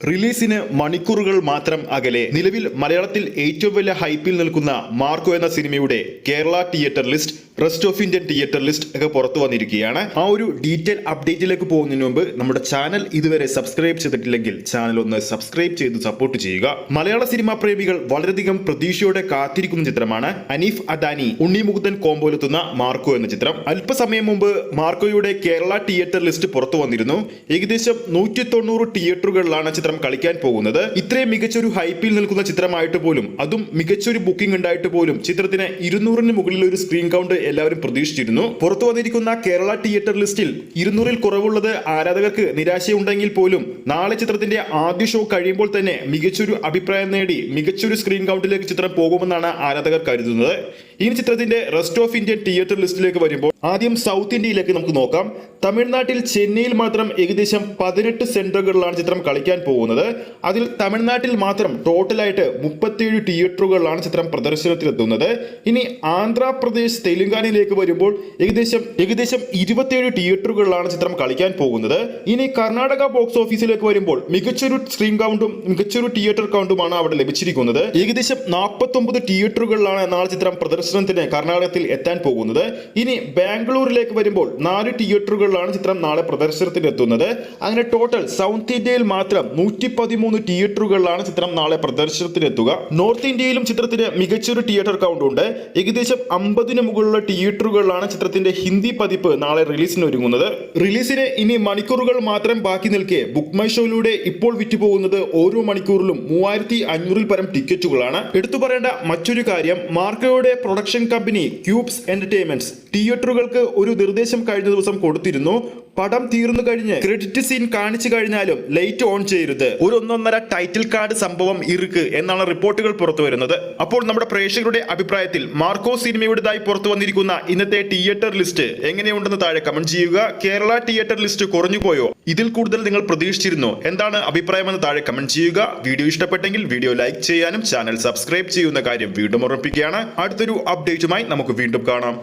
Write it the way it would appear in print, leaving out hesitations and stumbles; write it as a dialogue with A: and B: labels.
A: റിലീസിന് മണിക്കൂറുകൾ മാത്രം അകലെ നിലവിൽ മലയാളത്തിൽ ഏറ്റവും വലിയ ഹൈപ്പിൽ നിൽക്കുന്ന മാർക്കോ എന്ന സിനിമയുടെ Kerala theatre list, rest of Indian theatre list ഒക്കെ പുറത്തു വന്നിരിക്കുകയാണ്. ആ ഒരു ഡീറ്റെയിൽ അപ്ഡേറ്റിലേക്ക് പോകുന്നതിന് മുമ്പ് നമ്മുടെ ചാനൽ ഇതുവരെ സബ്സ്ക്രൈബ് ചെയ്തിട്ടില്ലെങ്കിൽ ചാനൽ ഒന്ന് സബ്സ്ക്രൈബ് ചെയ്ത് സപ്പോർട്ട് ചെയ്യുക. മലയാള സിനിമാ പ്രേമികൾ വളരെയധികം പ്രതീക്ഷയോടെ കാത്തിരിക്കുന്ന ചിത്രമാണ് അനീഫ് അദാനി ഉണ്ണി മുകുന്ദൻ കോമ്പോലെത്തുന്ന മാർക്കോ എന്ന ചിത്രം. അല്പസമയം മുമ്പ് മാർക്കോയുടെ കേരള തിയേറ്റർ ലിസ്റ്റ് പുറത്തു വന്നിരുന്നു. ഏകദേശം 190 തിയേറ്ററുകളിലാണ് ചിത്രം കളിക്കാൻ പോകുന്നത്. ഇത്രയും മികച്ചൊരു ഹൈപ്പിൽ നിൽക്കുന്ന ചിത്രമായിട്ട് പോലും, അതും മികച്ചൊരു ബുക്കിംഗ് ഉണ്ടായിട്ട് പോലും ചിത്രത്തിന് 200-ന് മുകളിൽ ഒരു സ്ക്രീൻ കൗണ്ട് എല്ലാവരും പ്രതീക്ഷിച്ചിരുന്നു. പുറത്തു വന്നിരിക്കുന്ന കേരള തിയേറ്റർ ലിസ്റ്റിൽ 200-ൽ കുറവുള്ളത് ആരാധകർക്ക് നിരാശയുണ്ടെങ്കിൽ പോലും നാളെ ചിത്രത്തിന്റെ ആദ്യ ഷോ കഴിയുമ്പോൾ തന്നെ മികച്ചൊരു അഭിപ്രായം നേടി മികച്ചൊരു സ്ക്രീൻ കൗണ്ടിലേക്ക് ചിത്രം പോകുമെന്നാണ് ആരാധകർ കരുതുന്നത്. ഈ ചിത്രത്തിന്റെ റെസ്റ്റ് ഓഫ് ഇന്ത്യൻ തിയേറ്റർ ലിസ്റ്റിലേക്ക് വരുമ്പോൾ ആദ്യം സൗത്ത് ഇന്ത്യയിലേക്ക് നമുക്ക് നോക്കാം. തമിഴ്നാട്ടിൽ ചെന്നൈയിൽ മാത്രം ഏകദേശം 18 സെന്ററുകളിലാണ് ചിത്രം കളിക്കാൻ പോകുന്നത്. അതിൽ തമിഴ്നാട്ടിൽ മാത്രം ടോട്ടലായിട്ട് 37 തിയേറ്ററുകളിലാണ് ചിത്രം പ്രദർശനത്തിലെത്തുന്നത്. ഇനി ആന്ധ്രാപ്രദേശ്, തെലുങ്കാനയിലേക്ക് വരുമ്പോൾ ഏകദേശം 27 തിയേറ്ററുകളിലാണ് ചിത്രം കളിക്കാൻ പോകുന്നത്. ഇനി കർണാടക ബോക്സ് ഓഫീസിലേക്ക് വരുമ്പോൾ മികച്ചൊരു സ്ക്രീൻ കൗണ്ടും മികച്ചൊരു തിയേറ്റർ കൗണ്ടുമാണ് അവിടെ ലഭിച്ചിരിക്കുന്നത്. ഏകദേശം 49 തിയേറ്ററുകളിലാണ് നാളെ ചിത്രം പ്രദർശനത്തിന് കർണാടകത്തിൽ എത്താൻ പോകുന്നത്. ഇനി ബാംഗ്ലൂരിലേക്ക് വരുമ്പോൾ 4 തിയേറ്ററുകളിലാണ് ചിത്രം നാളെ പ്രദർശനത്തിന് എത്തുന്നത്. അങ്ങനെ ടോട്ടൽ സൗത്ത് ഇന്ത്യയിൽ മാത്രം 113 തിയേറ്ററുകളിലാണ് ചിത്രം നാളെ പ്രദർശനത്തിന് എത്തുക. നോർത്ത് ഇന്ത്യയിലും ചിത്രത്തിന് മികച്ചൊരു തിയേറ്റർ കൗണ്ട് ഉണ്ട്. ഏകദേശം 50-ന് മുകളിലുള്ള തിയേറ്ററുകളിലാണ് ചിത്രത്തിന്റെ ഹിന്ദി പതിപ്പ് നാളെ റിലീസിന് ഒരുങ്ങുന്നത്. റിലീസിന് ഇനി മണിക്കൂറുകൾ മാത്രം ബാക്കി നിൽക്കെ ബുക്ക് മൈ ഷോയിലൂടെ ഇപ്പോൾ വിറ്റുപോകുന്നത് ഓരോ മണിക്കൂറിലും 3500-ൽ പരം ടിക്കറ്റുകളാണ്. എടുത്തു പറയേണ്ട മറ്റൊരു കാര്യം, മാർക്കോയുടെ പ്രൊഡക്ഷൻ കമ്പനി ക്യൂബ്സ് എന്റർടൈൻമെന്റ്സ് തിയേറ്ററുകൾക്ക് ഒരു നിർദ്ദേശം കഴിഞ്ഞ ദിവസം കൊടുത്തിരുന്നു. പടം തീർന്നു കഴിഞ്ഞ് ക്രെഡിറ്റ് സീൻ കാണിച്ചു കഴിഞ്ഞാലും ലൈറ്റ് ഓൺ ചെയ്യരുത്, ഒരു 1.5 ടൈറ്റിൽ കാർഡ് സംഭവം ഇറുക്ക് എന്നാണ് റിപ്പോർട്ടുകൾ പുറത്തു വരുന്നത്. അപ്പോൾ നമ്മുടെ പ്രേക്ഷകരുടെ അഭിപ്രായത്തിൽ മാർക്കോ സിനിമയുടേതായി പുറത്തു വന്നിരിക്കുന്ന ഇന്നത്തെ തിയേറ്റർ ലിസ്റ്റ് എങ്ങനെയുണ്ടെന്ന് താഴെ കമന്റ് ചെയ്യുക. കേരള തിയേറ്റർ ലിസ്റ്റ് കുറഞ്ഞു പോയോ? ഇതിൽ കൂടുതൽ നിങ്ങൾ പ്രതീക്ഷിച്ചിരുന്നോ? എന്താണ് അഭിപ്രായമെന്ന് താഴെ കമന്റ് ചെയ്യുക. വീഡിയോ ഇഷ്ടപ്പെട്ടെങ്കിൽ വീഡിയോ ലൈക്ക് ചെയ്യാനും ചാനൽ സബ്സ്ക്രൈബ് ചെയ്യുന്ന കാര്യം വീണ്ടും ഓർമ്മിപ്പിക്കുകയാണ്. അടുത്തൊരു അപ്ഡേറ്റുമായി നമുക്ക് വീണ്ടും കാണാം.